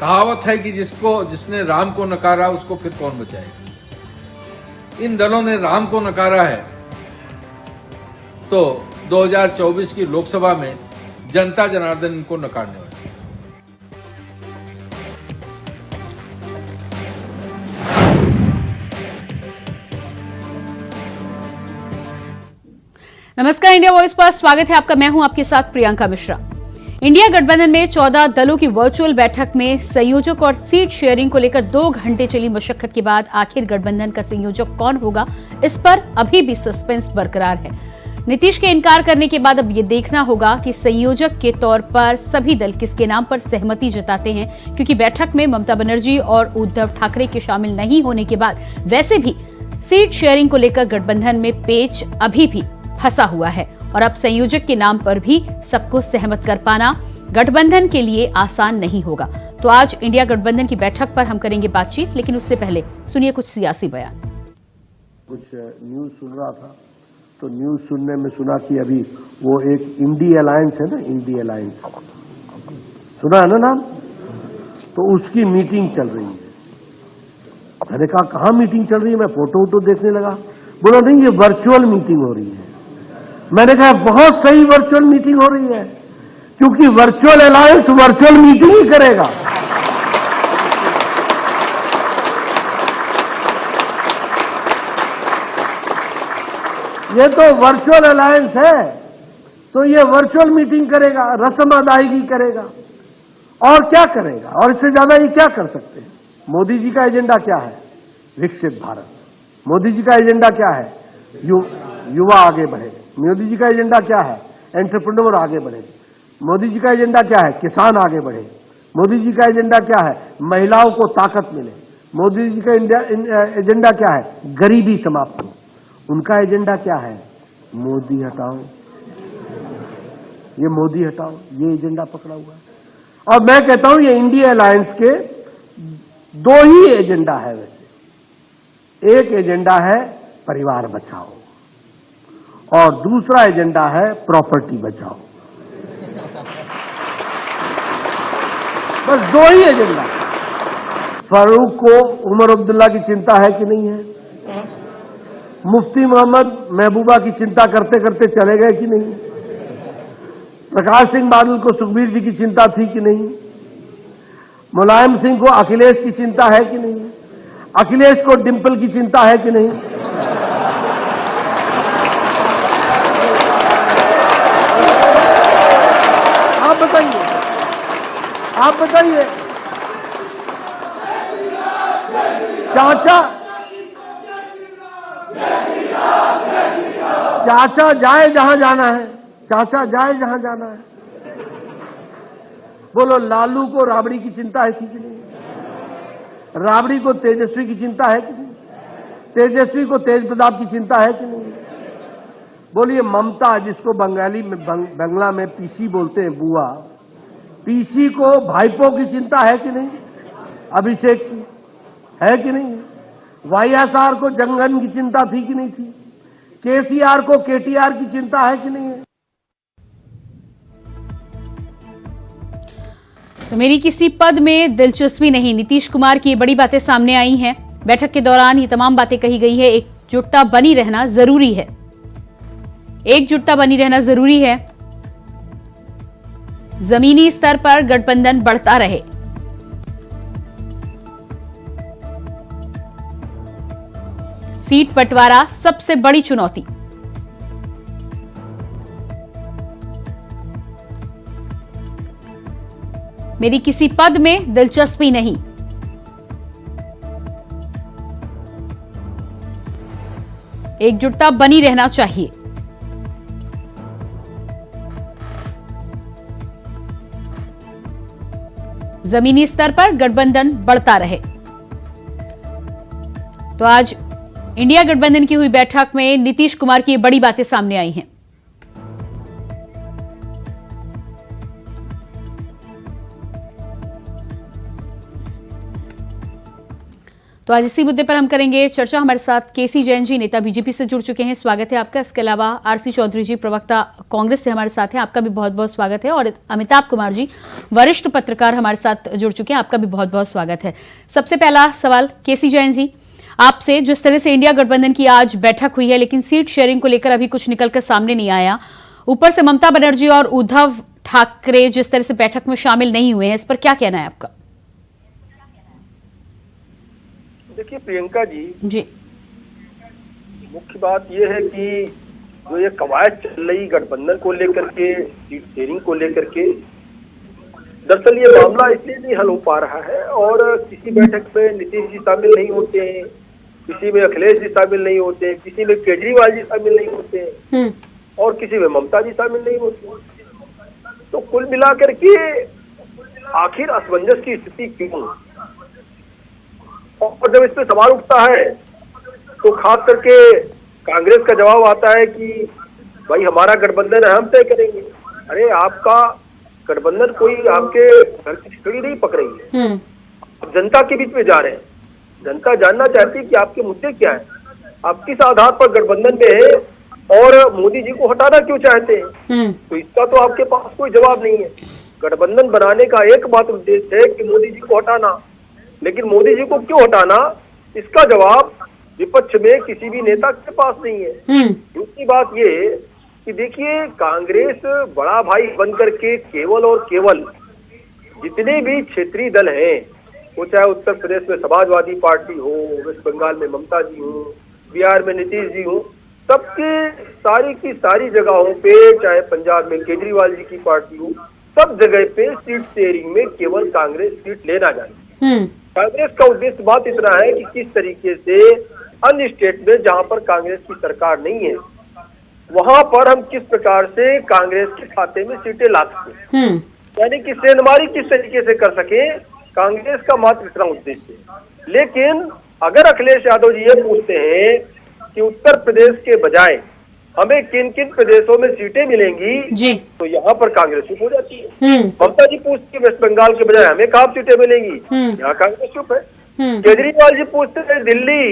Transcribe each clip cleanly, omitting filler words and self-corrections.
कहावत है कि जिसने राम को नकारा उसको फिर कौन बचाएगा। इन दलों ने राम को नकारा है तो 2024 की लोकसभा में जनता जनार्दन इनको नकारने वाली। नमस्कार, इंडिया वॉइस पर स्वागत है आपका। मैं हूं आपके साथ प्रियंका मिश्रा। इंडिया गठबंधन में 14 दलों की वर्चुअल बैठक में संयोजक और सीट शेयरिंग को लेकर 2 घंटे चली मशक्कत के बाद आखिर गठबंधन का संयोजक कौन होगा, इस पर अभी भी सस्पेंस बरकरार है। नीतीश के इनकार करने के बाद अब ये देखना होगा कि संयोजक के तौर पर सभी दल किसके नाम पर सहमति जताते हैं, क्योंकि बैठक में ममता बनर्जी और उद्धव ठाकरे के शामिल नहीं होने के बाद वैसे भी सीट शेयरिंग को लेकर गठबंधन में पेच अभी भी फंसा हुआ है और अब संयोजक के नाम पर भी सबको सहमत कर पाना गठबंधन के लिए आसान नहीं होगा। तो आज इंडिया गठबंधन की बैठक पर हम करेंगे बातचीत, लेकिन उससे पहले सुनिए कुछ सियासी बयान। कुछ न्यूज सुन रहा था तो न्यूज सुनने में सुना कि अभी वो एक इंडी अलायंस है ना, इंडी अलायंस सुना है ना नाम, तो उसकी मीटिंग चल रही है। मैंने कहा कहाँ मीटिंग चल रही है, मैं फोटो वोटो देखने लगा, बोला नहीं ये वर्चुअल मीटिंग हो रही है। मैंने कहा बहुत सही वर्चुअल मीटिंग हो रही है, क्योंकि वर्चुअल अलायंस वर्चुअल मीटिंग ही करेगा। ये तो वर्चुअल अलायंस है, तो ये वर्चुअल मीटिंग करेगा, रस्म अदायगी करेगा और क्या करेगा, और इससे ज्यादा ये क्या कर सकते हैं। मोदी जी का एजेंडा क्या है? विकसित भारत। मोदी जी का एजेंडा क्या है? युवा आगे बढ़े। मोदी जी का एजेंडा क्या है? एंटरप्रेन्योर आगे बढ़े। मोदी जी का एजेंडा क्या है? किसान आगे बढ़े। मोदी जी का एजेंडा क्या है? महिलाओं को ताकत मिले। मोदी जी का एजेंडा क्या है? गरीबी समाप्त हो। उनका एजेंडा क्या है? मोदी हटाओ, ये मोदी हटाओ, ये एजेंडा पकड़ा हुआ है। और मैं कहता हूं ये इंडिया अलायंस के 2 ही एजेंडा है। वैसे एक एजेंडा है परिवार बचाओ और दूसरा एजेंडा है प्रॉपर्टी बचाओ। बस 2 ही एजेंडा। फारूक को उमर अब्दुल्ला की चिंता है कि नहीं है? मुफ्ती मोहम्मद महबूबा की चिंता करते करते चले गए कि नहीं? प्रकाश सिंह बादल को सुखबीर जी की चिंता थी कि नहीं? मुलायम सिंह को अखिलेश की चिंता है कि नहीं? अखिलेश को डिंपल की चिंता है कि नहीं? आप बताइए, आप बताइए। चाचा जाए जहां जाना है, चाचा जाए जहां जाना है। बोलो लालू को राबड़ी की चिंता है कि नहीं? राबड़ी को तेजस्वी की चिंता है कि नहीं? तेजस्वी को तेज प्रताप की चिंता है कि नहीं? बोलिए ममता, जिसको बंगाली में बंगला में पीसी बोलते हैं, बुआ, पीसी को भाईपो की चिंता है कि नहीं? अभिषेक की है कि नहीं? वाईएसआर को जंगन की चिंता थी कि नहीं थी? केसीआर को केटीआर की चिंता है कि नहीं है? तो मेरी किसी पद में दिलचस्पी नहीं, नीतीश कुमार की बड़ी बातें सामने आई हैं। बैठक के दौरान ये तमाम बातें कही गई है। एकजुटता बनी रहना जरूरी है, एकजुटता बनी रहना जरूरी है। जमीनी स्तर पर गठबंधन बढ़ता रहे। सीट बंटवारा सबसे बड़ी चुनौती। मेरी किसी पद में दिलचस्पी नहीं, एकजुटता बनी रहना चाहिए। जमीनी स्तर पर गठबंधन बढ़ता रहे। तो आज इंडिया गठबंधन की हुई बैठक में नीतीश कुमार की बड़ी बातें सामने आई हैं। तो आज इसी मुद्दे पर हम करेंगे चर्चा। हमारे साथ केसी जैन जी, नेता बीजेपी से जुड़ चुके हैं, स्वागत है आपका। इसके अलावा आरसी चौधरी जी, प्रवक्ता कांग्रेस से हमारे साथ हैं, आपका भी बहुत बहुत स्वागत है। और अमिताभ कुमार जी, वरिष्ठ पत्रकार, हमारे साथ जुड़ चुके हैं, आपका भी बहुत बहुत स्वागत है। सबसे पहला सवाल केसी जैन जी आपसे, जिस तरह से इंडिया गठबंधन की आज बैठक हुई है लेकिन सीट शेयरिंग को लेकर अभी कुछ निकलकर सामने नहीं आया, ऊपर से ममता बनर्जी और उद्धव ठाकरे जिस तरह से बैठक में शामिल नहीं हुए हैं, इस पर क्या कहना है आपका? देखिए प्रियंका जी, मुख्य बात यह है कि जो ये कवायद चल रही गठबंधन को लेकर के, सीट शेयरिंग को लेकर के, दरअसल ये मामला इसलिए नहीं हल हो पा रहा है। और किसी बैठक में नीतीश जी शामिल नहीं होते हैं, किसी में अखिलेश जी शामिल नहीं होते हैं, किसी में केजरीवाल जी शामिल नहीं होते हैं और किसी में ममता जी शामिल नहीं होते। तो कुल मिलाकर के आखिर असमंजस की स्थिति क्यों? और जब इस पे सवाल उठता है तो खास करके कांग्रेस का जवाब आता है कि भाई हमारा गठबंधन है, हम तय करेंगे। अरे आपका गठबंधन कोई आपके घर की खिचड़ी नहीं पक रही है, आप जनता के बीच में जा रहे हैं। जनता जानना चाहती है कि आपके मुद्दे क्या है, आप किस आधार पर गठबंधन में है और मोदी जी को हटाना क्यों चाहते हैं। तो इसका तो आपके पास कोई जवाब नहीं है। गठबंधन बनाने का एकमात्र उद्देश्य है कि मोदी जी को हटाना, लेकिन मोदी जी को क्यों हटाना, इसका जवाब विपक्ष में किसी भी नेता के पास नहीं है। दूसरी बात ये कि देखिए, कांग्रेस बड़ा भाई बनकर के केवल और केवल जितने भी क्षेत्रीय दल हैं, वो चाहे उत्तर प्रदेश में समाजवादी पार्टी हो, वेस्ट बंगाल में ममता जी हो, बिहार में नीतीश जी हो, सबके सारी की सारी जगहों पे, चाहे पंजाब में केजरीवाल जी की पार्टी हो, सब जगह पे सीट शेयरिंग में केवल कांग्रेस सीट लेना चाहिए। कांग्रेस का उद्देश्य बात इतना है कि किस तरीके से अन्य स्टेट में जहां पर कांग्रेस की सरकार नहीं है, वहां पर हम किस प्रकार से कांग्रेस के खाते में सीटें ला सके, यानी कि सेंधमारी किस तरीके से कर सके, कांग्रेस का मात्र इतना उद्देश्य है। लेकिन अगर अखिलेश यादव जी ये पूछते हैं कि उत्तर प्रदेश के बजाय हमें किन किन प्रदेशों में सीटें मिलेंगी जी, तो यहाँ पर कांग्रेस चुप हो जाती है। ममता जी पूछती है वेस्ट बंगाल के बजाय हमें कहाँ सीटें मिलेंगी, यहाँ कांग्रेस चुप है। केजरीवाल जी पूछते हैं दिल्ली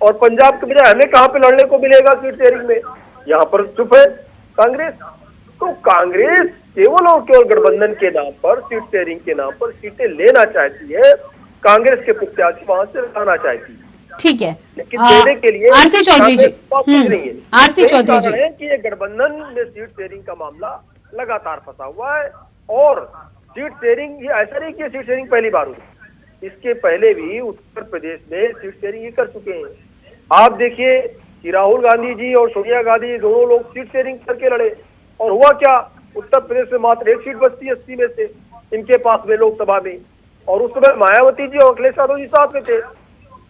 और पंजाब के बजाय हमें कहाँ पे लड़ने को मिलेगा सीट शेयरिंग में, यहाँ पर चुप है कांग्रेस। तो कांग्रेस केवल और केवल गठबंधन के नाम पर, सीट शेयरिंग के नाम पर सीटें लेना चाहती है, कांग्रेस के प्रत्याशी वहां से लाना चाहती है। ठीक है, लेकिन देने के लिए आरसी चौधरी जी, आरसी चौधरी जी है कि ये गठबंधन में सीट शेयरिंग का मामला लगातार फंसा हुआ है। और सीट शेयरिंग, ये ऐसा नहीं कि सीट शेयरिंग पहली बार हुई, इसके पहले भी उत्तर प्रदेश में सीट शेयरिंग कर चुके हैं। आप देखिए कि राहुल गांधी जी और सोनिया गांधी दोनों लोग सीट शेयरिंग करके लड़े, और हुआ क्या, उत्तर प्रदेश में मात्र एक सीट बचती है 80 में से इनके पास में लोकसभा में, और उस समय मायावती जी और अखिलेश यादव जी साथ में थे।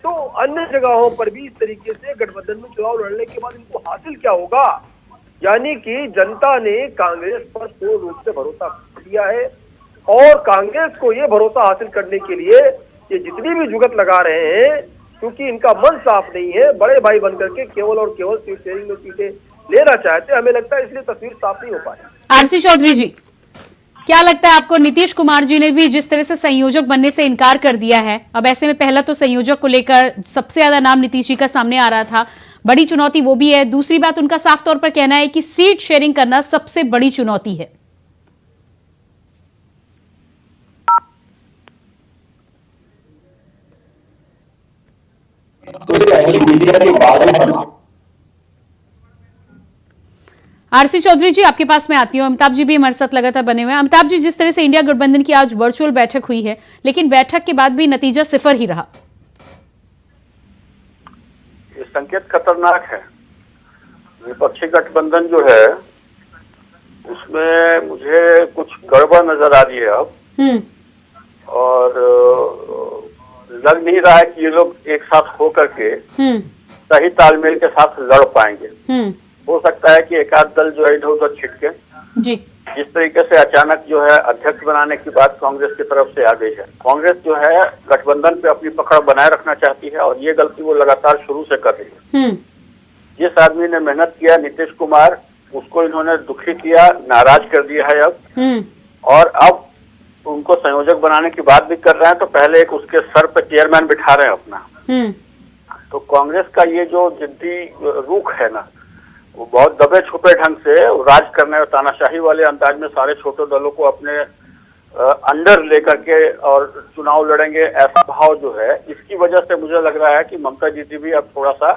तो अन्य जगहों पर भी इस तरीके से गठबंधन में चुनाव लड़ने के बाद इनको हासिल क्या होगा, यानी कि जनता ने कांग्रेस पर पूर्ण रूप से भरोसा किया है। और कांग्रेस को ये भरोसा हासिल करने के लिए ये जितनी भी जुगत लगा रहे हैं, क्योंकि इनका मन साफ नहीं है, बड़े भाई बनकर के केवल और केवल सीट शेयरिंग में सीटें लेना चाहते हैं, हमें लगता है इसलिए तस्वीर साफ नहीं हो पाई। आरसी चौधरी जी, क्या लगता है आपको, नीतीश कुमार जी ने भी जिस तरह से संयोजक बनने से इनकार कर दिया है, अब ऐसे में पहला तो संयोजक को लेकर सबसे ज्यादा नाम नीतीश जी का सामने आ रहा था, बड़ी चुनौती वो भी है। दूसरी बात, उनका साफ तौर पर कहना है कि सीट शेयरिंग करना सबसे बड़ी चुनौती है। आरसी चौधरी जी, आपके पास मैं आती हूँ। अमिताभ जी भी हमारे साथ लगातार बने हुए हैं। अमिताभ जी, जिस तरह से इंडिया गठबंधन की आज वर्चुअल बैठक हुई है, लेकिन बैठक के बाद भी नतीजा सिफर ही रहा। ये संकेत खतरनाक है। विपक्षी गठबंधन जो है उसमें मुझे कुछ गड़बड़ नजर आ रही है अब, और लग नहीं रहा है कि ये लोग एक साथ हो करके सही तालमेल के साथ लड़ पाएंगे। हो सकता है कि एक आध दल जो है इधर उधर छिटके जी। जिस तरीके से अचानक जो है अध्यक्ष बनाने की बात कांग्रेस की तरफ से आ गई है, कांग्रेस जो है गठबंधन पे अपनी पकड़ बनाए रखना चाहती है, और ये गलती वो लगातार शुरू से कर रही है। जिस आदमी ने मेहनत किया, नीतीश कुमार, उसको इन्होंने दुखी किया, नाराज कर दिया है अब, और अब उनको संयोजक बनाने की बात भी कर रहे हैं, तो पहले एक उसके सर पे चेयरमैन बिठा रहे हैं अपना। तो कांग्रेस का ये जो जिद्दी रुख है ना, वो बहुत दबे छुपे ढंग से राज करने और तानाशाही वाले अंदाज में सारे छोटे दलों को अपने अंडर लेकर के और चुनाव लड़ेंगे, ऐसा भाव जो है, इसकी वजह से मुझे लग रहा है कि ममता जी भी अब थोड़ा सा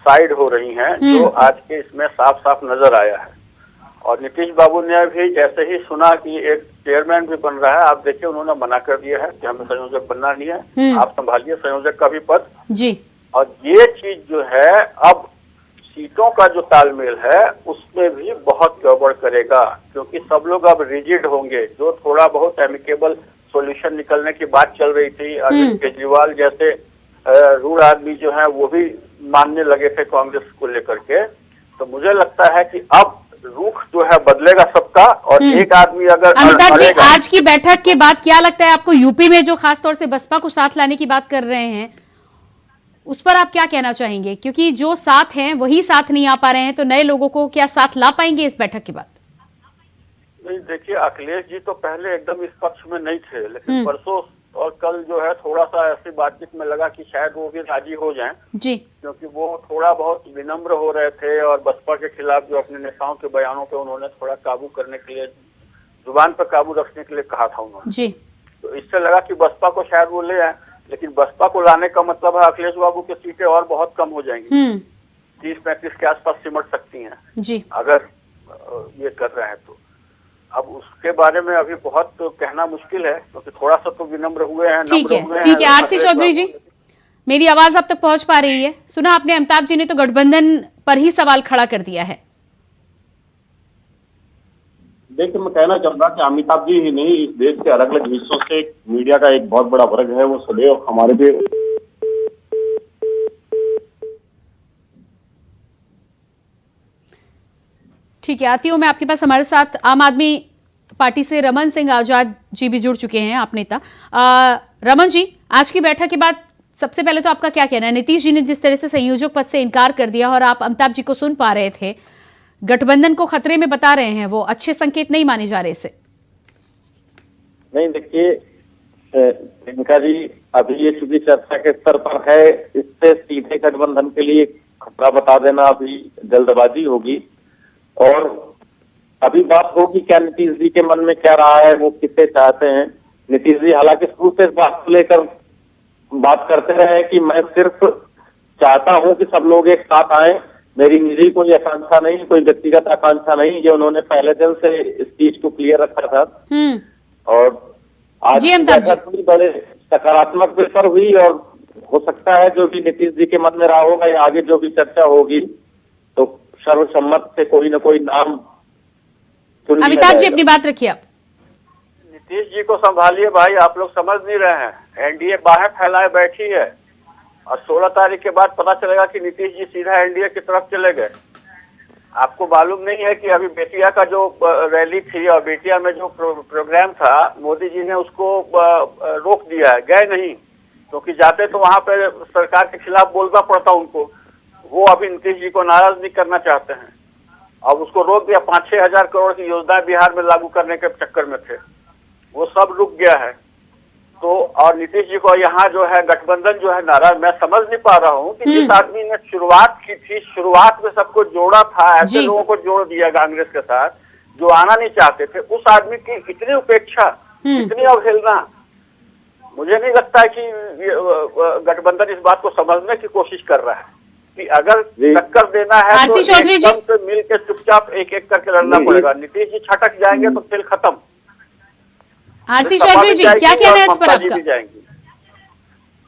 साइड हो रही हैं, जो आज के इसमें साफ साफ नजर आया है। और नीतीश बाबू ने भी जैसे ही सुना कि एक चेयरमैन भी बन रहा है, आप देखिए उन्होंने मना कर दिया है कि हमें संयोजक बनना नहीं है, आप संभालिए संयोजक का भी पद जी। और ये चीज जो है अब सीटों का जो तालमेल है उसमें भी बहुत गड़बड़ करेगा, क्योंकि सब लोग अब रिजिड होंगे। जो थोड़ा बहुत एमिकेबल सॉल्यूशन निकलने की बात चल रही थी, अरविंद केजरीवाल जैसे रूढ़ आदमी जो है वो भी मानने लगे थे कांग्रेस को लेकर के, तो मुझे लगता है कि अब रुख जो है बदलेगा सबका। और एक आदमी अगर अमिताभ जी, आज की बैठक के बाद क्या लगता है आपको, यूपी में जो खासतौर से बसपा को साथ लाने की बात कर रहे हैं, उस पर आप क्या कहना चाहेंगे? क्योंकि जो साथ हैं वही साथ नहीं आ पा रहे हैं, तो नए लोगों को क्या साथ ला पाएंगे इस बैठक के बाद? नहीं, देखिए अखिलेश जी तो पहले एकदम इस पक्ष में नहीं थे, लेकिन परसों और कल जो है थोड़ा सा ऐसी बातचीत में लगा कि शायद वो भी राजी हो जाएं जी, क्योंकि वो थोड़ा बहुत विनम्र हो रहे थे और बसपा के खिलाफ जो अपने नेताओं के बयानों पे उन्होंने थोड़ा काबू करने के लिए, जुबान पर काबू रखने के लिए कहा था उन्होंने जी। तो इससे लगा कि बसपा को शायद वो ले आए, लेकिन बसपा को लाने का मतलब है अखिलेश बाबू की सीटें और बहुत कम हो जाएंगी, 30-35 के आसपास सिमट सकती हैं जी, अगर ये कर रहे हैं तो। अब उसके बारे में अभी बहुत तो कहना मुश्किल है, क्योंकि थोड़ा सा तो विनम्र हुए हैं, ठीक है। आरसी चौधरी जी, मेरी आवाज अब तक पहुंच पा रही है? सुना आपने, अमिताभ जी ने तो गठबंधन पर ही सवाल खड़ा कर दिया है। देखिए, मैं कहना चाहूंगा कि अमिताभ जी ही नहीं, इस देश के अलग अलग हिस्सों से मीडिया का एक बहुत बड़ा वर्ग है, वो सदैव हमारे पे ठीक है, आती हूँ मैं आपके पास। हमारे साथ आम आदमी पार्टी से रमन सिंह आजाद जी भी जुड़ चुके हैं, आप नेता। रमन जी, आज की बैठक के बाद सबसे पहले तो आपका क्या कहना है? नीतीश जी ने जिस तरह से संयोजक पद से इनकार कर दिया और आप अमिताभ जी को सुन पा रहे थे, गठबंधन को खतरे में बता रहे हैं, वो अच्छे संकेत नहीं माने जा रहे इसे? नहीं, देखिए प्रियंका जी, अभी ये चूंकि चर्चा के स्तर पर है, इससे सीधे गठबंधन के लिए खतरा बता देना अभी जल्दबाजी होगी। और अभी बात होगी क्या नीतीश जी के मन में क्या रहा है, वो किसे चाहते हैं। नीतीश जी हालांकि शुरू से इस बात को लेकर बात करते रहे कि मैं सिर्फ चाहता हूं कि सब लोग एक साथ आए, मेरी निजी कोई आकांक्षा नहीं, कोई व्यक्तिगत आकांक्षा नहीं, ये उन्होंने पहले दिन से इस चीज को क्लियर रखा था। और आज की बड़े सकारात्मक पेपर हुई और हो सकता है जो भी नीतीश जी के मन में रहा होगा या आगे जो भी चर्चा होगी तो सर्वसम्मत से कोई न कोई नाम। अमिताभ जी, अपनी बात रखिए आप। नीतीश जी को संभालिए भाई, आप लोग समझ नहीं रहे हैं। एनडीए बाहें फैलाए बैठी है और 16 तारीख के बाद पता चलेगा कि नीतीश जी सीधा एनडीए की तरफ चले गए। आपको मालूम नहीं है कि अभी बेतिया का जो रैली थी और बेतिया में जो प्रोग्राम था, मोदी जी ने उसको रोक दिया है, गए नहीं, क्योंकि जाते तो वहां पे सरकार के खिलाफ बोलना पड़ता उनको। वो अभी नीतीश जी को नाराज नहीं करना चाहते हैं, अब उसको रोक दिया। 5-6 हजार करोड़ की योजना बिहार में लागू करने के चक्कर में थे, वो सब रुक गया है। तो और नीतीश जी को यहाँ जो है गठबंधन जो है नाराज, मैं समझ नहीं पा रहा हूँ कि जिस आदमी ने शुरुआत की थी, शुरुआत में सबको जोड़ा था, ऐसे लोगों को जोड़ दिया कांग्रेस के साथ जो आना नहीं चाहते थे, उस आदमी की इतनी उपेक्षा, इतनी अवहेलना, मुझे नहीं लगता है कि गठबंधन इस बात को समझने की कोशिश कर रहा है कि अगर टक्कर देना है तो एकदम से मिल के चुपचाप एक एक करके लड़ना पड़ेगा। नीतीश जी छटक जाएंगे तो खेल खत्म। आरसी चौधरी जी, क्या कहना है इस पर आपका?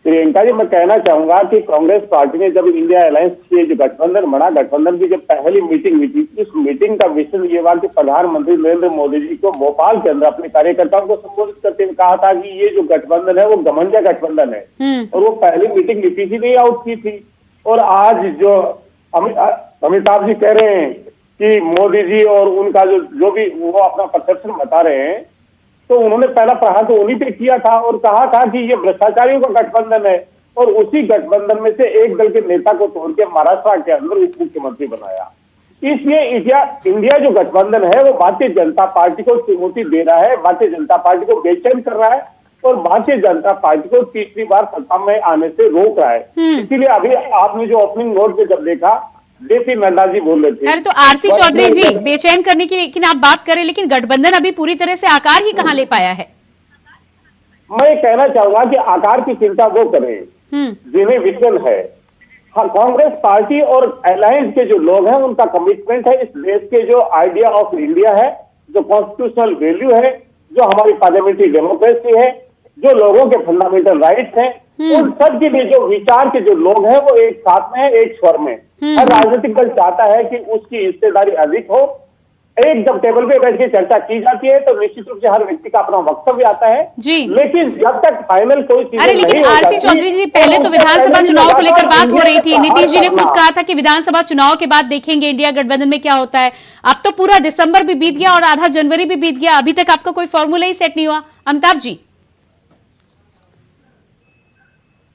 प्रियंका जी, मैं कहना चाहूंगा कि कांग्रेस पार्टी ने जब इंडिया अलायंस की जो गठबंधन बना, गठबंधन की जब पहली मीटिंग हुई थी, इस मीटिंग का विषय ये हुआ कि प्रधानमंत्री नरेंद्र मोदी जी को भोपाल के अंदर अपने कार्यकर्ताओं को संबोधित करते हुए कहा था कि ये जो गठबंधन है वो घमंडिया गठबंधन है। और वो पहली मीटिंग नीतीश जी ने आउट की थी। और आज जो अमिताभ जी कह रहे हैं कि मोदी जी और उनका जो भी वो अपना परसेप्शन बता रहे हैं, तो उन्होंने पहला प्रहार तो उन्हीं पे किया था और कहा था कि ये भ्रष्टाचारियों का गठबंधन है। और उसी गठबंधन में से एक दल के नेता को तोड़ के महाराष्ट्र के अंदर उप मुख्यमंत्री बनाया। इसलिए इंडिया जो गठबंधन है वो भारतीय जनता पार्टी को चुनौती दे रहा है, भारतीय जनता पार्टी को बेचैन कर रहा है। और भारतीय जनता पार्टी को तीसरी बार सत्ता में आने से रोक रहा है। इसीलिए अभी आपने जो ओपनिंग नोट पे जब देखा, जेपी नड्डा जी बोल रहे थे। अरे तो आरसी चौधरी जी बेचैन करने की लेकिन आप बात करें, लेकिन गठबंधन अभी पूरी तरह से आकार ही कहाँ ले पाया है। मैं कहना चाहूंगा कि आकार की चिंता वो करें जिन्हें विजन है। हाँ, कांग्रेस पार्टी और अलायंस के जो लोग हैं उनका कमिटमेंट है इस देश के जो आइडिया ऑफ इंडिया है, जो कॉन्स्टिट्यूशनल वैल्यू है, जो हमारी पार्लियामेंट्री डेमोक्रेसी है, जो लोगों के फंडामेंटल राइट्स हैं, उन सब के लिए जो विचार के जो लोग हैं वो एक साथ में, एक स्वर में। हर राजनीतिक दल चाहता है कि उसकी हिस्सेदारी अधिक हो। एक जब टेबल पे बैठ के चर्चा की जाती है तो निश्चित रूप से हर व्यक्ति का अपना वक्तव्य आता है जी। लेकिन जब तक फाइनल कोई चीज अरे लेकिन आरसी चौधरी जी, पहले तो विधानसभा चुनाव को लेकर बात हो रही थी। नीतीश जी ने खुद कहा था कि विधानसभा चुनाव के बाद देखेंगे इंडिया गठबंधन में क्या होता है। अब तो पूरा दिसंबर भी बीत गया और आधा जनवरी भी बीत गया, अभी तक आपका कोई फॉर्मूला ही सेट नहीं हुआ। अमिताभ जी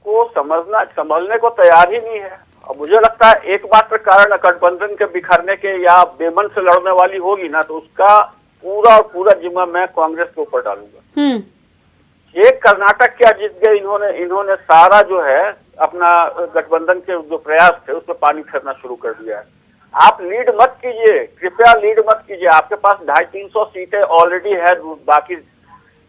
को समझने को तैयार ही नहीं है। और मुझे लगता है एकमात्र कारण गठबंधन के बिखरने के या बेमन से लड़ने वाली होगी ना, तो उसका पूरा जिम्मा मैं कांग्रेस के ऊपर डालूंगा। ये कर्नाटक क्या जीत गए इन्होंने सारा जो है अपना गठबंधन के जो प्रयास थे उसमें पानी फेरना शुरू कर दिया है। आप लीड मत कीजिए, कृपया लीड मत कीजिए। आपके पास 250-300 सीटें ऑलरेडी है बाकी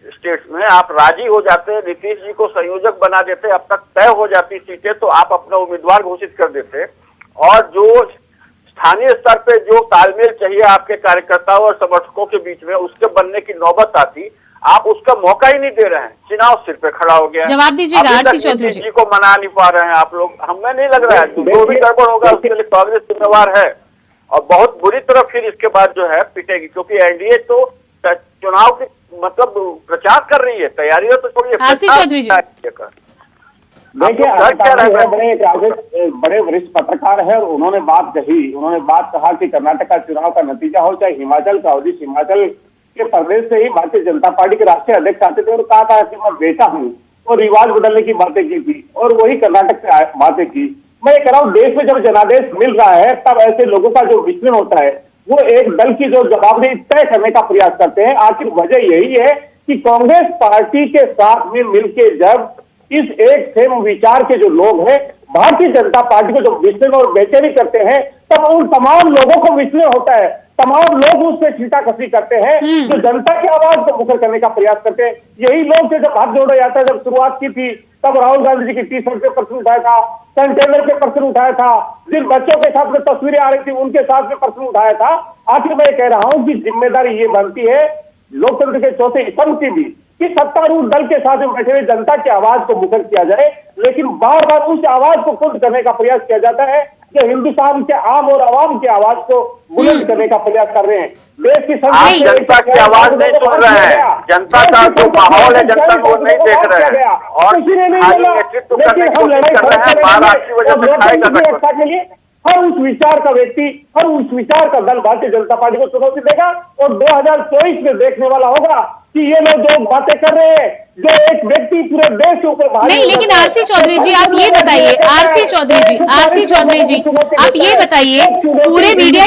स्टेट्स में। आप राजी हो जाते, नीतीश जी को संयोजक बना देते, अब तक तय हो जाती सीटें, तो आप अपना उम्मीदवार घोषित कर देते। और जो स्थानीय स्तर पे जो तालमेल चाहिए आपके कार्यकर्ताओं और समर्थकों के बीच में, उसके बनने की नौबत आती, आप उसका मौका ही नहीं दे रहे हैं। चुनाव सिर पे खड़ा हो गया। जवाब दीजिएगा आरसी चौधरी जी को मना नहीं पा रहे हैं आप लोग। हमें नहीं लग रहा है जो भी गड़बड़ होगा उसके लिए कांग्रेस जिम्मेवार है और बहुत बुरी तरह फिर इसके बाद जो है पिटेगी, क्योंकि एनडीए तो चुनाव की मतलब प्रचार कर रही है, तैयारियां तो छोड़िए। आरसी चौधरी जी देखिए, बड़े वरिष्ठ पत्रकार है और उन्होंने बात कहा कि कर्नाटक का चुनाव का नतीजा हो चाहे हिमाचल का हो। जिस हिमाचल के प्रदेश से ही भारतीय जनता पार्टी के राष्ट्रीय अध्यक्ष आते थे और कहा था कि मैं बेटा हूँ, और रिवाज बदलने की बातें की थी, और वही कर्नाटक से बातें की। मैं कह रहा हूँ देश में जब जनादेश मिल रहा है तब ऐसे लोगों का जो विचलन होता है वो एक दल की जो जवाबदेही तय करने का प्रयास करते हैं। आखिर वजह यही है कि कांग्रेस पार्टी के साथ में मिलकर जब इस एक सेम विचार के जो लोग हैं भारतीय जनता पार्टी को जब विचलन और बेचैनी करते हैं तब उन तमाम लोगों को विचलन होता है। तमाम लोग उससे छींटाकशी करते हैं, जो जनता की आवाज को मुखर करने का प्रयास करते हैं। यही लोग थे जब हाथ जोड़ा जाता है। जब शुरुआत की थी तब राहुल गांधी जी की टी शर्ट पे प्रश्न उठाया था, कंटेनर पे प्रश्न उठाया था, जिन बच्चों के साथ में तस्वीरें आ रही थी उनके साथ में प्रश्न उठाया था। आखिर मैं कह रहा हूं कि जिम्मेदारी ये बनती है लोकतंत्र के चौथे स्तंभ की भी कि सत्तारूढ़ दल के साथ में बैठे हुए जनता की आवाज को मुखर किया जाए, लेकिन बार बार उस आवाज को कुंठ करने का प्रयास किया जाता है जो हिंदुस्तान के आम और आवाम की आवाज को बुलंद करने का प्रयास कर रहे हैं। देश की जनता की आवाज नहीं सुन रहे हैं, जनता का जो माहौल है जनता को नहीं देख रहे हैं और नेतृत्व करने की कोशिश कर रहे हैं। महाराष्ट्र की वजह से खाएगा के लिए हर उस विचार का व्यक्ति, हर उस विचार का दल भारतीय जनता पार्टी को चुनौती देगा और 2024 में देखने वाला होगा कि ये लोग जो बातें कर रहे हैं, जो एक व्यक्ति पूरे देश के ऊपर नहीं। लेकिन आरसी चौधरी जी आप ये बताइए, आरसी चौधरी जी आप ये बताइए, पूरे मीडिया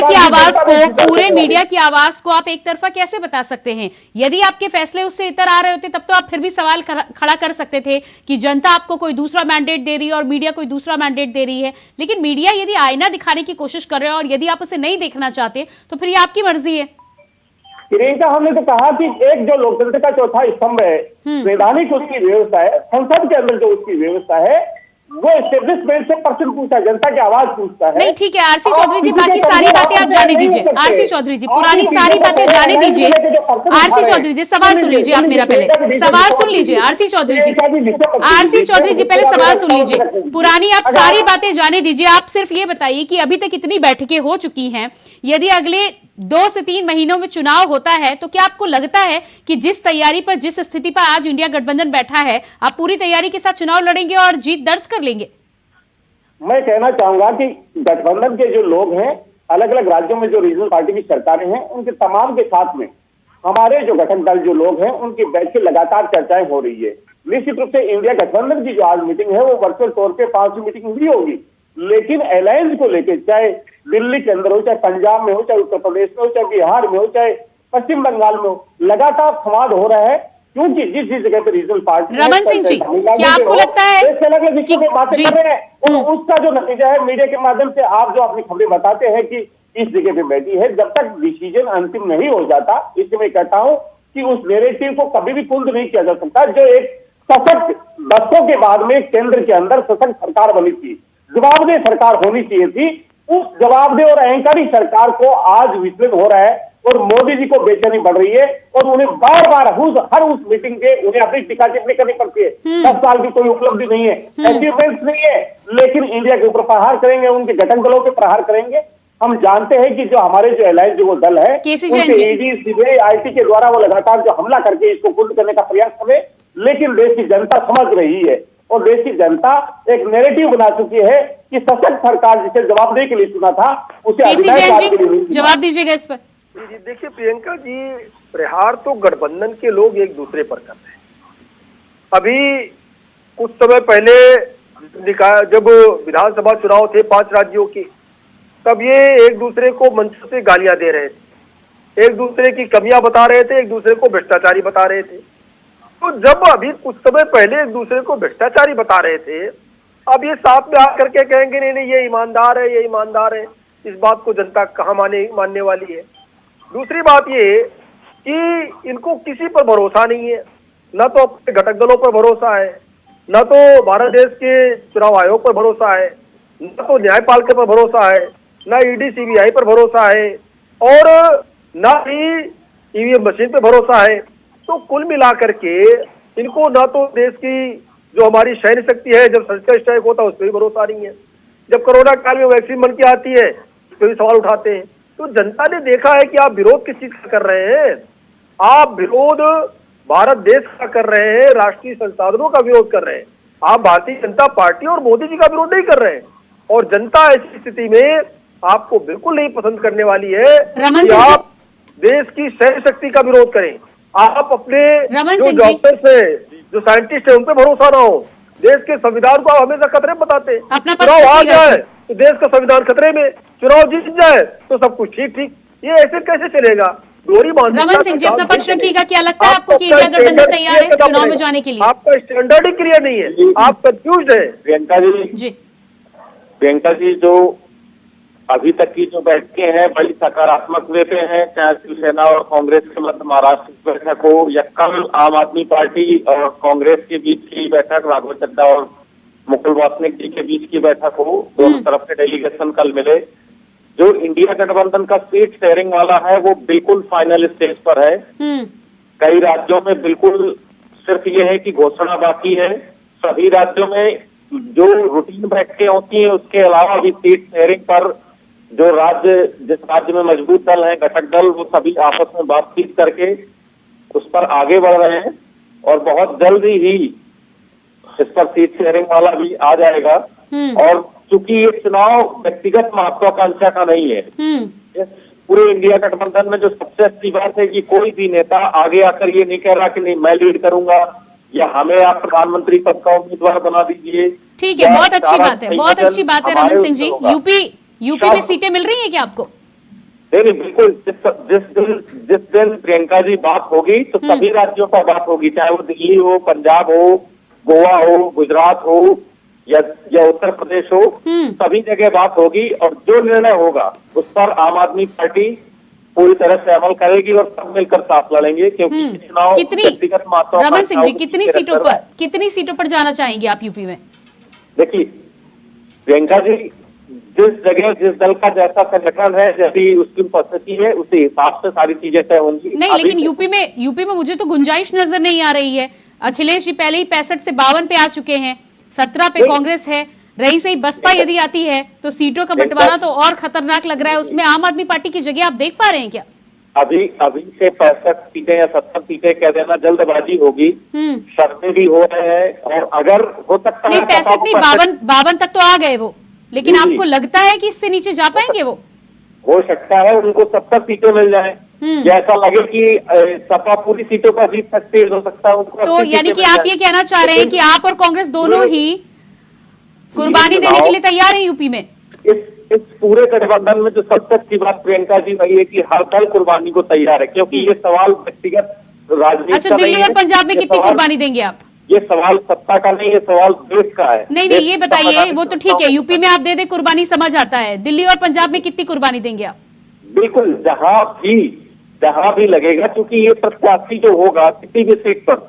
की आवाज को आप एक तरफा कैसे बता सकते हैं? यदि आपके फैसले उससे इतर आ रहे होते तब तो आप फिर भी सवाल खड़ा कर सकते थे कि जनता आपको कोई दूसरा मैंडेट दे रही है और मीडिया कोई दूसरा मैंडेट दे रही है। लेकिन मीडिया यदि आईना दिखाने की कोशिश कर रहे हैं और यदि आप उसे नहीं देखना चाहते तो फिर ये आपकी मर्जी है। प्रियंका, हमने तो कहा कि एक जो लोकतंत्र का चौथा स्तंभ है, संवैधानिक उसकी व्यवस्था है, संसद के अंदर जो उसकी व्यवस्था है वो एस्टेब्लिशमेंट से प्रश्न पूछता है, जनता की आवाज पूछता है। नहीं ठीक है आरसी चौधरी जी, बाकी सारी बातें आप जाने दीजिए। आरसी चौधरी जी पुरानी सारी बातें जाने दीजिए। आरसी चौधरी जी सवाल सुन लीजिए, आप मेरा पहले सवाल सुन लीजिए। आरसी चौधरी जी पहले सवाल सुन लीजिए। पुरानी आप सारी बातें जाने दीजिए। आप सिर्फ ये बताइए कि अभी तक इतनी बैठकें हो चुकी हैं, यदि अगले 2 से 3 महीनों में चुनाव होता है तो क्या आपको लगता है कि जिस तैयारी पर, जिस स्थिति पर आज इंडिया गठबंधन बैठा है, आप पूरी तैयारी के साथ चुनाव लड़ेंगे और जीत दर्ज कर लेंगे? मैं कहना चाहूंगा कि गठबंधन के जो लोग हैं, अलग अलग राज्यों में जो रीजनल पार्टी की सरकारें हैं, उनके तमाम के साथ में हमारे जो घटक दल जो लोग हैं उनकी बैठ के लगातार चर्चाएं हो रही है। निश्चित रूप से इंडिया गठबंधन की जो आज मीटिंग है वो वर्चुअल तौर पे 5वीं मीटिंग हुई होगी, लेकिन अलायंस को लेकर चाहे दिल्ली के अंदर हो, चाहे पंजाब में हो, चाहे उत्तर प्रदेश में हो, चाहे बिहार में हो, चाहे पश्चिम बंगाल में हो, लगातार संवाद हो रहा है क्योंकि जिस जिस जगह पे रीजनल पार्टी रमन सिंह जी, क्या आपको लगता है अलग अलग विषयों में बातें जी, कर रहे हैं, और उसका जो नतीजा है मीडिया के माध्यम से आप जो अपनी खबरें बताते हैं कि इस जगह पे बैठी है, जब तक डिसीजन अंतिम नहीं हो जाता, इसलिए मैं कहता हूं कि उस नैरेटिव को कभी भी कुंद नहीं किया जा सकता। जो एक सशक्त दशकों के बाद में केंद्र के अंदर सशक्त सरकार बनी थी, जवाबदेह सरकार होनी चाहिए थी, उस जवाबदेह और अहंकारी सरकार को आज विचलित हो रहा है और मोदी जी को बेचैनी बढ़ रही है, और उन्हें बार बार हर उस मीटिंग पे उन्हें अपनी टीका टिप्पणी करनी पड़ती है। 10 साल की कोई उपलब्धि नहीं है, अचीवमेंट्स नहीं है, लेकिन इंडिया के ऊपर प्रहार करेंगे, उनके घटक दलों पे प्रहार करेंगे। हम जानते हैं कि जो हमारे जो अलायंस जो वो दल है, उनके ईडी, सीबीआई, आईटी के द्वारा वो लगातार जो हमला करके इसको कुंद करने का प्रयास कर रहे, लेकिन देश की जनता समझ रही है और देश की जनता एक नैरेटिव बना चुकी है कि सशक्त सरकार जिसे जवाबदेही के लिए चुना था, उसे जवाब दीजिएगा इस पर। जी देखिए प्रियंका जी, प्रहार तो गठबंधन के लोग एक दूसरे पर कर रहे हैं। अभी कुछ समय पहले जब विधानसभा चुनाव थे 5 राज्यों के, तब ये एक दूसरे को मंच से गालियां दे रहे थे, एक दूसरे की कमियां बता रहे थे, एक दूसरे को भ्रष्टाचारी बता रहे थे। तो जब अभी कुछ समय पहले एक दूसरे को भ्रष्टाचारी बता रहे थे, अब ये साथ में आकर के कहेंगे नहीं नहीं ये ईमानदार है, ये ईमानदार है, इस बात को जनता कहाँ मानने वाली है। दूसरी बात ये कि इनको किसी पर भरोसा नहीं है, न तो अपने घटक दलों पर भरोसा है, न तो भारत देश के चुनाव आयोग पर भरोसा है, न तो न्यायपालिका पर भरोसा है, न ईडी सीबीआई पर भरोसा है, और न ही ईवीएम मशीन पर भरोसा है। तो कुल मिलाकर के इनको न तो देश की जो हमारी सैन्य शक्ति है, जब सर्जिकल स्ट्राइक होता है उस पर भी भरोसा नहीं है, जब कोरोना काल में वैक्सीन बन के आती है उस पर भी सवाल उठाते हैं। तो जनता ने देखा है कि आप विरोध किस चीज का कर रहे हैं, आप विरोध भारत देश का कर रहे हैं, राष्ट्रीय संसाधनों का विरोध कर रहे हैं, आप भारतीय जनता पार्टी और मोदी जी का विरोध नहीं कर रहे हैं। और जनता ऐसी स्थिति में आपको बिल्कुल नहीं पसंद करने वाली है कि आप देश की सैन्य शक्ति का विरोध करें, आप अपने जो डॉक्टर्स है, जो साइंटिस्ट है, उन पर भरोसा ना हो। देश के संविधान को आप हमेशा खतरे में बताते हैं, चुनाव आ जाए तो देश का संविधान खतरे में, चुनाव जीत जाए तो सब कुछ ठीक ठीक, ये ऐसे कैसे चलेगा? रमन सिंह जी अपना पक्ष रखिएगा, क्या लगता है आपको कि इंडिया गठबंधन तैयार है चुनाव में जाने के लिए? आपका स्टैंडर्ड ही क्लियर नहीं है, आप कंफ्यूज है। प्रियंका जी जो अभी तक की जो बैठकें हैं बड़ी सकारात्मक वे पे हैं, चाहे शिवसेना और कांग्रेस के मध्य महाराष्ट्र की बैठक हो या कल आम आदमी पार्टी और कांग्रेस के बीच की बैठक, राघव चड्ढा और मुकुल वासनिक जी के बीच की बैठक हो, दोनों तरफ के डेलीगेशन कल मिले। जो इंडिया गठबंधन का सीट शेयरिंग वाला है वो बिल्कुल फाइनल स्टेज पर है। कई राज्यों में बिल्कुल सिर्फ ये है कि घोषणा बाकी है, सभी राज्यों में जो रूटीन बैठकें होती हैं उसके अलावा भी सीट शेयरिंग पर जो जिस राज्य में मजबूत दल है, घटक दल, वो सभी आपस में बातचीत करके उस पर आगे बढ़ रहे हैं और बहुत जल्दी ही इस पर सीट शेयरिंग वाला भी आ जाएगा। और चूंकि ये चुनाव व्यक्तिगत महत्वाकांक्षा का नहीं है, इस पूरे इंडिया गठबंधन में जो सबसे अच्छी बात है कि कोई भी नेता आगे आकर ये नहीं कह रहा कि नहीं मैं लीड करूंगा या हमें आप प्रधानमंत्री पद का उम्मीदवार बना दीजिए। ठीक है, बहुत अच्छी बात है, बहुत अच्छी बात है रमन सिंह जी। यूपी में सीटें मिल रही हैं क्या आपको? नहीं बिल्कुल, जिस दिन प्रियंका जी बात होगी तो सभी राज्यों पर बात होगी, चाहे वो दिल्ली हो, पंजाब हो, गोवा हो, गुजरात हो या उत्तर प्रदेश हो, सभी जगह बात होगी और जो निर्णय होगा उस पर आम आदमी पार्टी पूरी तरह से अमल करेगी और सब मिलकर साथ लड़ेंगे, क्योंकि चुनाव व्यक्तिगत महत्व। रमन सिंह जी कितनी सीटों पर जाना चाहेंगे आप यूपी में? देखिए प्रियंका जी, जिस जगह जिस दल का जैसा संगठन है, जैसी उसकी उपस्थिति है, उसी हिसाब से सारी चीजें तय होंगी। नहीं, लेकिन यूपी में मुझे तो गुंजाइश नजर नहीं आ रही है। अखिलेश जी पहले ही 65 से 52 पे आ चुके हैं, 17 पे कांग्रेस है, रही सही बसपा यदि आती है तो सीटों का बंटवारा तो और खतरनाक लग रहा है। उसमें आम आदमी पार्टी की जगह आप देख पा रहे हैं क्या? अभी से 65 सीटें या 70 सीटें कह देना जल्दबाजी होगी, सर्वे भी हो रहे हैं और अगर हो सकता है 65 नहीं 52 तक तो आ गए वो, लेकिन आपको लगता है कि इससे नीचे जा पाएंगे वो? हो सकता है उनको 70 सीटें मिल जाए या ऐसा लगे कि सपा पूरी सीटों पर जीत सकती है, हो सकता है उनको। तो यानी कि आप ये कहना चाह रहे हैं कि आप और कांग्रेस दोनों ही कुर्बानी देने के लिए तैयार हैं यूपी में? इस पूरे गठबंधन में जो सबसे अच्छी बात प्रियंका जी वही है कि हर दल कुर्बानी को तैयार है, क्योंकि ये सवाल व्यक्तिगत राजनीति अच्छा, दिल्ली और पंजाब में कितनी कुर्बानी देंगे आप? ये सवाल सत्ता का नहीं, ये सवाल देश का है। नहीं, ये बताइए, वो तो ठीक है, यूपी में आप दे दे कुर्बानी समझ आता है, दिल्ली और पंजाब में कितनी कुर्बानी देंगे आप? बिल्कुल, जहां भी लगेगा, क्योंकि ये प्रत्याशी जो होगा किसी भी सीट पर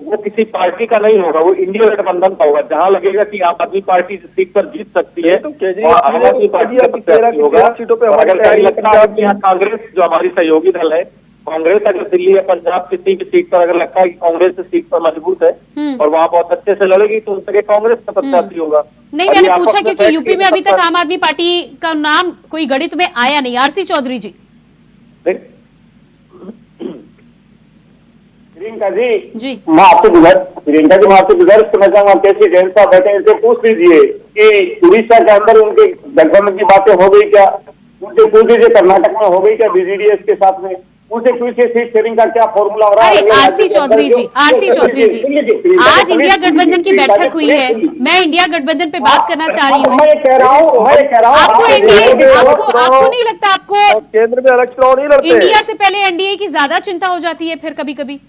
वो किसी पार्टी का नहीं होगा, वो इंडिया गठबंधन का होगा। जहां लगेगा कि आम आदमी पार्टी सीट पर जीत सकती है तो और आम आदमी पार्टी का प्रत्याशी होगा। अगर कहीं लगता है कि यहाँ कांग्रेस जो हमारी सहयोगी दल है, कांग्रेस अगर दिल्ली या पंजाब किसी भी सीट पर अगर लगता है कि कांग्रेस सीट पर मजबूत है और वहां बहुत अच्छे से लड़ेगी तो उस जगह कांग्रेस का प्रत्याशी होगा। नहीं, मैंने पूछा क्योंकि यूपी में अभी तक आम आदमी पार्टी का नाम कोई गणित में आया नहीं। आरसी चौधरी जी। प्रियंका जी, मैं मैं आपसे गुजारिश करना चाहूंगा, कैसी जैन साहब बैठे इनसे पूछ लीजिए कि उड़ीसा के अंदर उनके गठबंधन की बातें हो गई क्या, उनसे पूछ लीजिए कर्नाटक में हो गई क्या बीजेडीएस के साथ में, उनसे पूछिए सीट शेयरिंग का क्या फॉर्मूला हो रहा है। आरसी चौधरी जी, आज इंडिया गठबंधन की बैठक हुई है, मैं इंडिया गठबंधन पे बात करना चाह रही हूँ। मैं कह रहा हूँ आपको एनडीए, आपको नहीं लगता, आपको केंद्र में अलग चुनाव नहीं लड़ते? इंडिया से पहले एनडीए की ज्यादा चिंता हो जाती है फिर कभी कभी?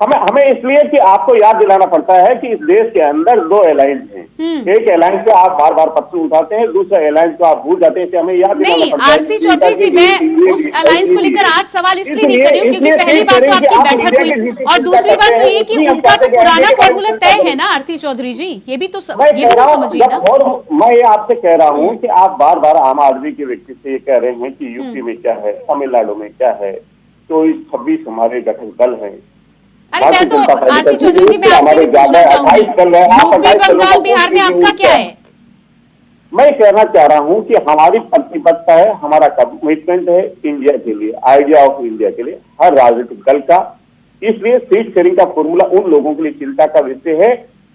हमें इसलिए कि आपको याद दिलाना पड़ता है कि इस देश के अंदर दो एलायंस हैं। एक एलायंस को आप बार बार प्रश्न उठाते हैं, दूसरा एलायंस को आप भूल जाते हैं, हमें याद दिलाना पड़ता है। आरसी चौधरी जी, मैं उस अलायंस को लेकर आज सवाल इसलिए नहीं कर रही हूँ क्योंकि पहली बात तो आपकी बैठक हुई और दूसरी बात तो ये कि उनका तो पुराना फॉर्मूला तय है ना। आरसी चौधरी जी, ये भी तो समझिए ना। मैं ये आपसे कह रहा हूँ कि आप बार बार आम आदमी के व्यक्ति से ये कह रहे हैं कि यूपी में क्या है, तमिलनाडु में क्या है, 24-26 हमारे गठन दल है। अरे मैं तो आरसी चौधरी जी, मैं आपसे भी पूछना चाहूंगी, यूपी, बंगाल, बिहार में आपका क्या है? मैं कहना चाह रहा हूं कि हमारी प्रतिबद्धता है, हमारा कमिटमेंट है इंडिया के लिए, आइडिया ऑफ इंडिया के लिए, हर राजनीतिक दल का। इसलिए सीट शेयरिंग का फॉर्मूला उन लोगों के लिए चिंता का विषय है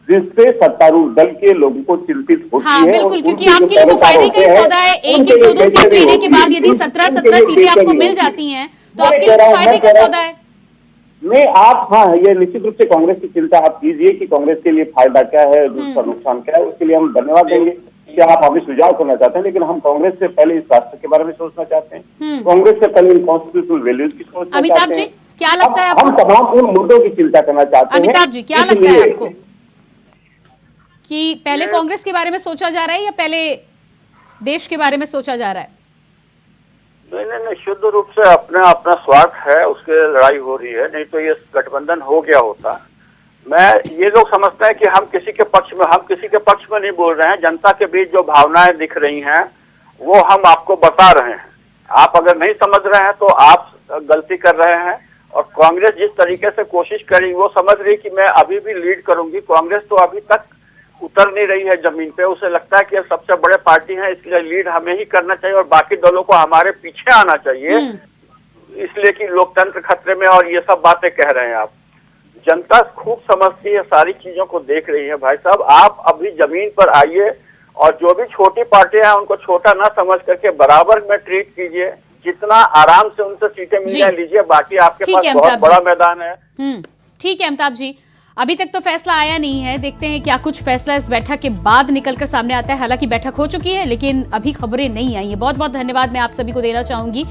जिससे सत्तारूढ़ दल के लोगों को चिंतित होती है। बिल्कुल, क्योंकि आपके लिए तो फायदे का ही सौदा है। एक 2 सीट लेने के बाद यदि 17 सीटें आपको मिल जाती हैं तो आपके लिए तो फायदे का सौदा है। नहीं, आप हाँ, ये निश्चित रूप से कांग्रेस की चिंता आप कीजिए कि कांग्रेस के लिए फायदा क्या है, दूसरा नुकसान क्या है, उसके लिए हम धन्यवाद देंगे कि आप हमें सुझाव करना चाहते हैं। लेकिन हम कांग्रेस से पहले इस राष्ट्र के बारे में सोचना चाहते हैं, कांग्रेस से पहले इन कॉन्स्टिट्यूशनल वैल्यूज की सोचना चाहते हैं। अमिताभ जी, क्या लगता है आपको? हम तमाम उन मुद्दों की चिंता करना चाहते हैं। अमिताभ जी, क्या लगता है आपको कि पहले कांग्रेस के बारे में सोचा जा रहा है या पहले देश के बारे में सोचा जा रहा है? नहीं, शुद्ध रूप से अपना स्वार्थ है, उसके लड़ाई हो रही है, नहीं तो ये गठबंधन हो गया होता। ये लोग समझते हैं कि हम किसी के पक्ष में नहीं बोल रहे हैं। जनता के बीच जो भावनाएं दिख रही हैं वो हम आपको बता रहे हैं। आप अगर नहीं समझ रहे हैं तो आप गलती कर रहे हैं। और कांग्रेस जिस तरीके से कोशिश करी, वो समझ रही कि मैं अभी भी लीड करूंगी। कांग्रेस तो अभी तक उतर नहीं रही है जमीन पे, उसे लगता है कि अब सबसे बड़े पार्टी है, इसलिए लीड हमें ही करना चाहिए और बाकी दलों को हमारे पीछे आना चाहिए, इसलिए कि लोकतंत्र खतरे में, और ये सब बातें कह रहे हैं आप। जनता खूब समझती है, सारी चीजों को देख रही है। भाई साहब, आप अभी जमीन पर आइए और जो भी छोटी पार्टियां हैं उनको छोटा ना समझ करके बराबर में ट्रीट कीजिए। जितना आराम से उनसे सीटें मिल जाए लीजिए, बाकी आपके पास बहुत बड़ा मैदान है। ठीक है अमिताभ जी, अभी तक तो फैसला आया नहीं है, देखते हैं क्या कुछ फैसला इस बैठक के बाद निकलकर सामने आता है। हालांकि बैठक हो चुकी है लेकिन अभी खबरें नहीं आई है। बहुत बहुत धन्यवाद मैं आप सभी को देना चाहूंगी,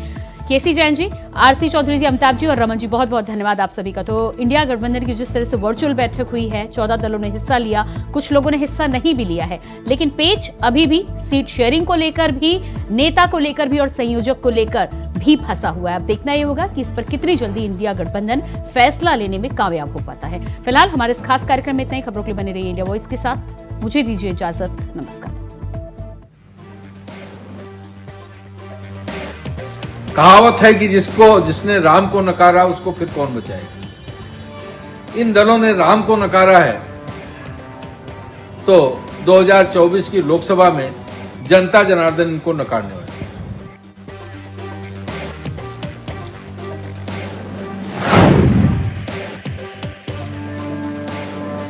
केसी जैन जी, आरसी चौधरी जी, अमिताभ जी और रमन जी, बहुत बहुत धन्यवाद आप सभी का। तो इंडिया गठबंधन की जिस तरह से वर्चुअल बैठक हुई है, 14 दलों ने हिस्सा लिया, कुछ लोगों ने हिस्सा नहीं भी लिया है, लेकिन पेच अभी भी सीट शेयरिंग को लेकर भी, नेता को लेकर भी और संयोजक को लेकर भी फंसा हुआ है। अब देखना यह होगा कि इस पर कितनी जल्दी इंडिया गठबंधन फैसला लेने में कामयाब हो पाता है। फिलहाल हमारे इस खास कार्यक्रम में इतना ही। खबरों के लिए बने रहिए इंडिया वॉइस के साथ। मुझे दीजिए इजाजत, नमस्कार। कहावत है कि जिसने राम को नकारा उसको फिर कौन बचाएगा। इन दलों ने राम को नकारा है तो 2024 की लोकसभा में जनता जनार्दन इनको नकारने वाली।